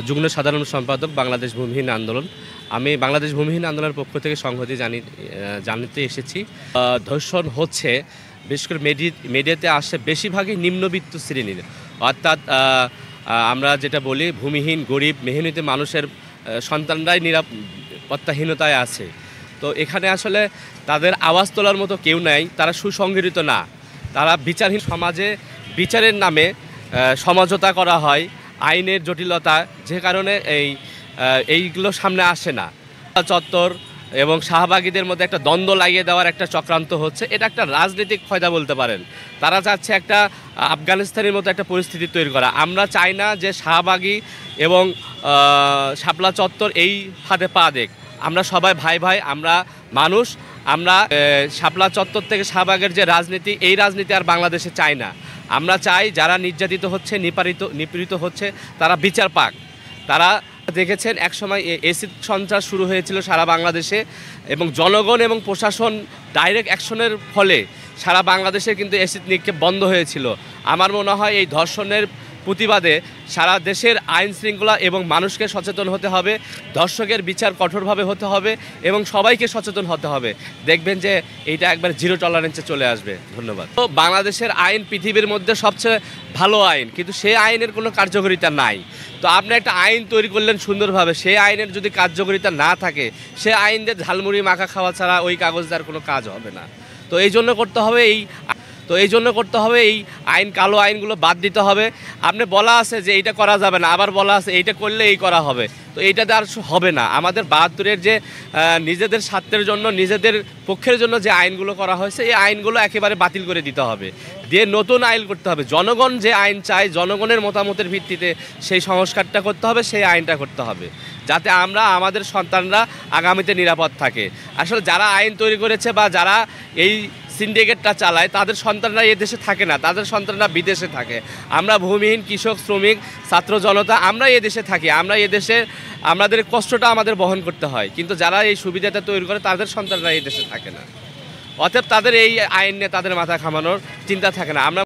যুগ্ম সাধারণ সম্পাদক বাংলাদেশ ভূমিহীন আন্দোলন। আমি বাংলাদেশ ভূমিহীন আন্দোলনের পক্ষ থেকে সংহতি জানাতে এসেছি। ধর্ষণ হচ্ছে, বিশেষ করে মিডিয়াতে আসে বেশিরভাগই নিম্নবিত্ত শ্রেণীর, অর্থাৎ আমরা যেটা বলি ভূমিহীন গরিব মেহনতি মানুষের সন্তানরাই নিরাপত্তাহীনতায় আছে। তো এখানে আসলে তাদের আওয়াজ তোলার মতো কেউ নাই, তারা সুসংগঠিত না, তারা বিচারহীন সমাজে বিচারের নামে সমঝোতা করা হয়, আইনের জটিলতা যে কারণে এইগুলো সামনে আসে না। চত্বর এবং শাহবাগীদের মধ্যে একটা দ্বন্দ্ব লাগিয়ে দেওয়ার একটা চক্রান্ত হচ্ছে, এটা একটা রাজনৈতিক ফয়দা বলতে পারেন। তারা চাচ্ছে একটা আফগানিস্তানের মতো একটা পরিস্থিতি তৈরি করা। আমরা চাই না যে শাহবাগী এবং শাপলা চত্বর এই ফাঁদে পা দেখ। আমরা সবাই ভাই ভাই, আমরা মানুষ। আমরা শাপলা চত্বর থেকে শাহবাগের যে রাজনীতি, এই রাজনীতি আর বাংলাদেশে চাই না। আমরা চাই যারা নির্যাতিত হচ্ছে, নিপীড়িত হচ্ছে, তারা বিচার পাক। তারা দেখেছেন একসময় এসিড সন্ত্রাস শুরু হয়েছিল সারা বাংলাদেশে, এবং জনগণ এবং প্রশাসন ডাইরেক্ট অ্যাকশনের ফলে সারা বাংলাদেশে কিন্তু এসিড নিক্ষেপ বন্ধ হয়েছিল। আমার মনে হয় এই ধর্ষণের প্রতিবাদে সারা দেশের আইন শৃঙ্খলা এবং মানুষকে সচেতন হতে হবে, ধর্ষকের বিচার কঠোরভাবে হতে হবে এবং সবাইকে সচেতন হতে হবে। দেখবেন যে এইটা একবার জিরো টলারেন্সে চলে আসবে। ধন্যবাদ। তো বাংলাদেশের আইন পৃথিবীর মধ্যে সবচেয়ে ভালো আইন, কিন্তু সেই আইনের কোনো কার্যকারিতা নাই। তো আপনি একটা আইন তৈরি করলেন সুন্দরভাবে, সেই আইনের যদি কার্যকারিতা না থাকে, সে আইন দিয়ে ঝালমুড়ি মাখা খাওয়া ছাড়া ওই কাগজ দেওয়ার কোনো কাজ হবে না। তো এই জন্য করতে হবে এই আইন, কালো আইনগুলো বাদ দিতে হবে। আপনি বলা আছে যে এইটা করা যাবে না, আবার বলা আছে এইটা করলে এই করা হবে। তো এইটাতে আর হবে না। আমাদের ৭২-এর যে নিজেদের স্বার্থের জন্য, নিজেদের পক্ষের জন্য যে আইনগুলো করা হয়েছে, এই আইনগুলো একেবারে বাতিল করে দিতে হবে, দিয়ে নতুন আইন করতে হবে। জনগণ যে আইন চায়, জনগণের মতামতের ভিত্তিতে সেই সংস্কারটা করতে হবে, সেই আইনটা করতে হবে, যাতে আমরা আমাদের সন্তানরা আগামীতে নিরাপদ থাকে। আসলে যারা আইন তৈরি করেছে বা যারা এই সিন্ডিকেটটা চালায়, তাদের সন্তানরা এ দেশে থাকে না, তাদের সন্তানরা বিদেশে থাকে। আমরা ভূমিহীন কৃষক, শ্রমিক, ছাত্র জনতা, আমরা এ দেশে থাকি। আমরা এ দেশে আমাদের কষ্টটা আমাদের বহন করতে হয়, কিন্তু যারা এই সুবিধাটা তৈরি করে তাদের সন্তানরা এই দেশে থাকে না। অতএব তাদের এই আইন নিয়ে তাদের মাথা ঘামানোর চিন্তা থাকে না। আমরা